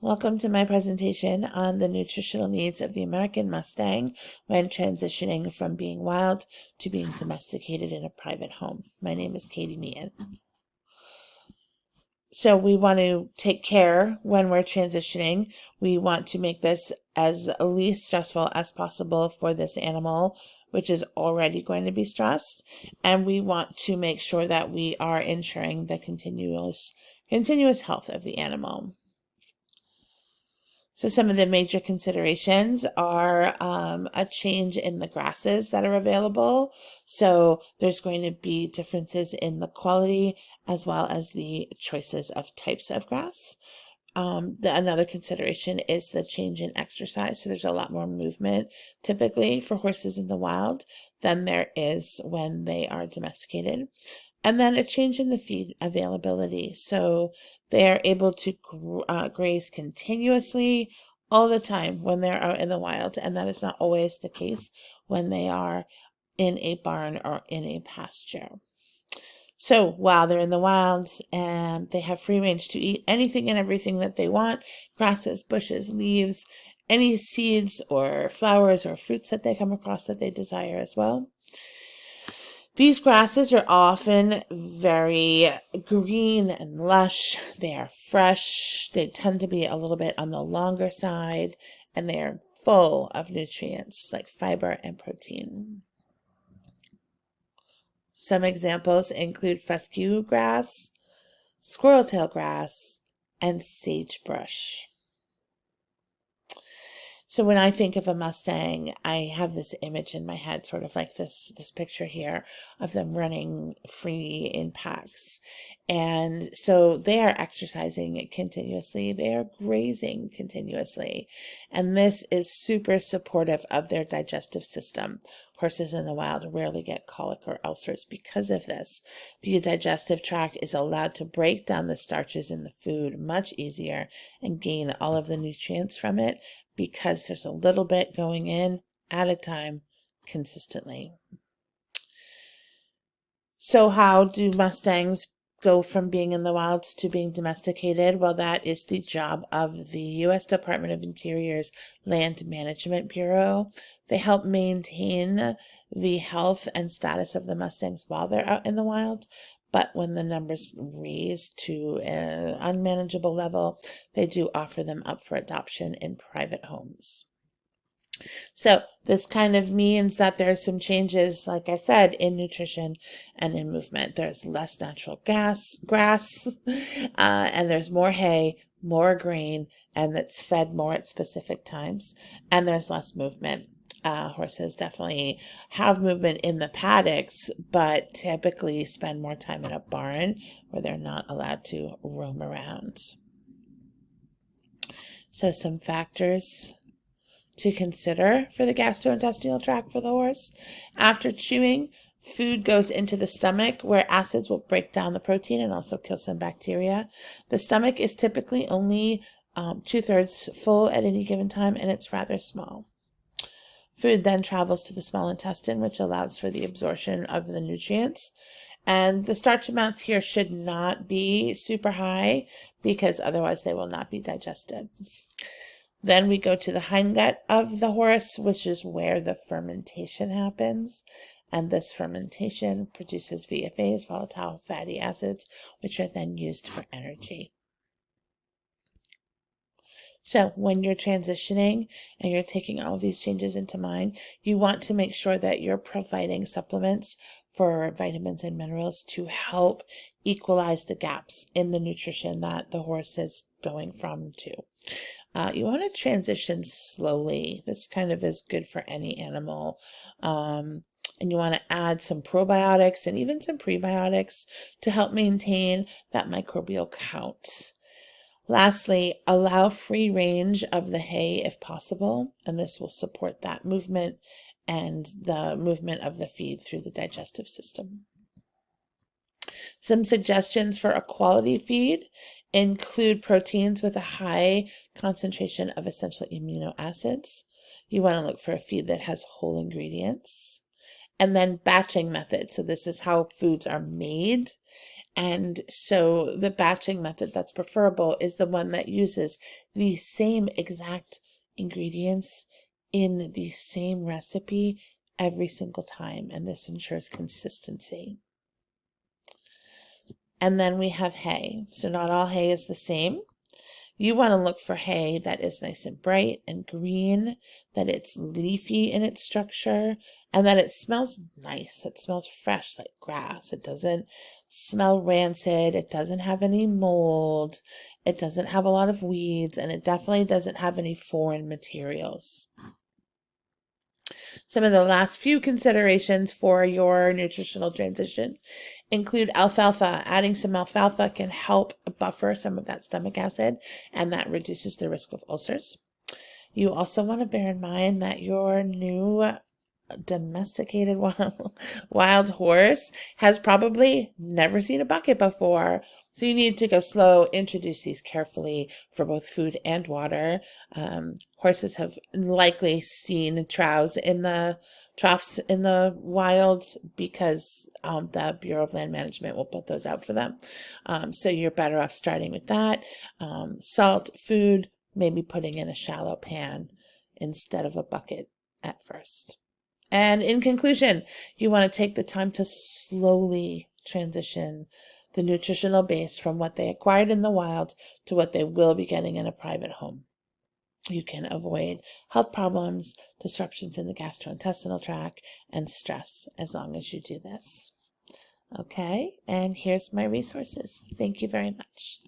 Welcome to my presentation on the nutritional needs of the American Mustang when transitioning from being wild to being domesticated in a private home. My name is Katie Meehan. So we want to take care when we're transitioning. We want to make this as least stressful as possible for this animal, which is already going to be stressed. And we want to make sure that we are ensuring the continuous health of the animal. So some of the major considerations are a change in the grasses that are available. So there's going to be differences in the quality as well as the choices of types of grass. Another consideration is the change in exercise. So there's a lot more movement typically for horses in the wild than there is when they are domesticated. And then a change in the feed availability. So they are able to graze continuously all the time when they're out in the wild. And that is not always the case when they are in a barn or in a pasture. So while they're in the wilds, they have free range to eat anything and everything that they want: grasses, bushes, leaves, any seeds or flowers or fruits that they come across that they desire as well. These grasses are often very green and lush. They are fresh. They tend to be a little bit on the longer side, and they are full of nutrients like fiber and protein. Some examples include fescue grass, squirreltail grass, and sagebrush. So when I think of a Mustang, I have this image in my head, sort of like this picture here of them running free in packs. And so they are exercising continuously. They are grazing continuously. And this is super supportive of their digestive system. Horses in the wild rarely get colic or ulcers because of this. The digestive tract is allowed to break down the starches in the food much easier and gain all of the nutrients from it, because there's a little bit going in at a time consistently. So how do Mustangs go from being in the wild to being domesticated? Well, that is the job of the U.S. Department of Interior's Land Management Bureau. They help maintain the health and status of the Mustangs while they're out in the wild. But when the numbers raise to an unmanageable level, they do offer them up for adoption in private homes. So this kind of means that there's some changes, like I said, in nutrition and in movement. There's less natural grass, and there's more hay, more grain, and that's fed more at specific times. And there's less movement. Horses definitely have movement in the paddocks, but typically spend more time in a barn where they're not allowed to roam around. So some factors to consider for the gastrointestinal tract for the horse. After chewing, food goes into the stomach, where acids will break down the protein and also kill some bacteria. The stomach is typically only 2/3 full at any given time, and it's rather small. Food then travels to the small intestine, which allows for the absorption of the nutrients. And the starch amounts here should not be super high, because otherwise they will not be digested. Then we go to the hindgut of the horse, which is where the fermentation happens. And this fermentation produces VFAs, volatile fatty acids, which are then used for energy. So when you're transitioning and you're taking all of these changes into mind, you want to make sure that you're providing supplements for vitamins and minerals to help equalize the gaps in the nutrition that the horse is going from to. You want to transition slowly. This kind of is good for any animal. And you want to add some probiotics and even some prebiotics to help maintain that microbial count. Lastly, allow free range of the hay if possible, and this will support that movement and the movement of the feed through the digestive system. Some suggestions for a quality feed include proteins with a high concentration of essential amino acids. You want to look for a feed that has whole ingredients. And then batching method. So this is how foods are made. And so the batching method that's preferable is the one that uses the same exact ingredients in the same recipe every single time, and this ensures consistency. And then we have hay. So not all hay is the same. You want to look for hay that is nice and bright and green, that it's leafy in its structure, and that it smells nice. It smells fresh like grass. It doesn't smell rancid. It doesn't have any mold. It doesn't have a lot of weeds, and it definitely doesn't have any foreign materials. Some of the last few considerations for your nutritional transition include alfalfa. Adding some alfalfa can help buffer some of that stomach acid, and that reduces the risk of ulcers. You also want to bear in mind that your new domesticated wild horse has probably never seen a bucket before. So you need to go slow, introduce these carefully for both food and water. Horses have likely seen troughs in the wild because the Bureau of Land Management will put those out for them. So you're better off starting with that. Salt, food, maybe putting in a shallow pan instead of a bucket at first. And in conclusion, you want to take the time to slowly transition the nutritional base from what they acquired in the wild to what they will be getting in a private home. You can avoid health problems, disruptions in the gastrointestinal tract, and stress as long as you do this. Okay, and here's my resources. Thank you very much.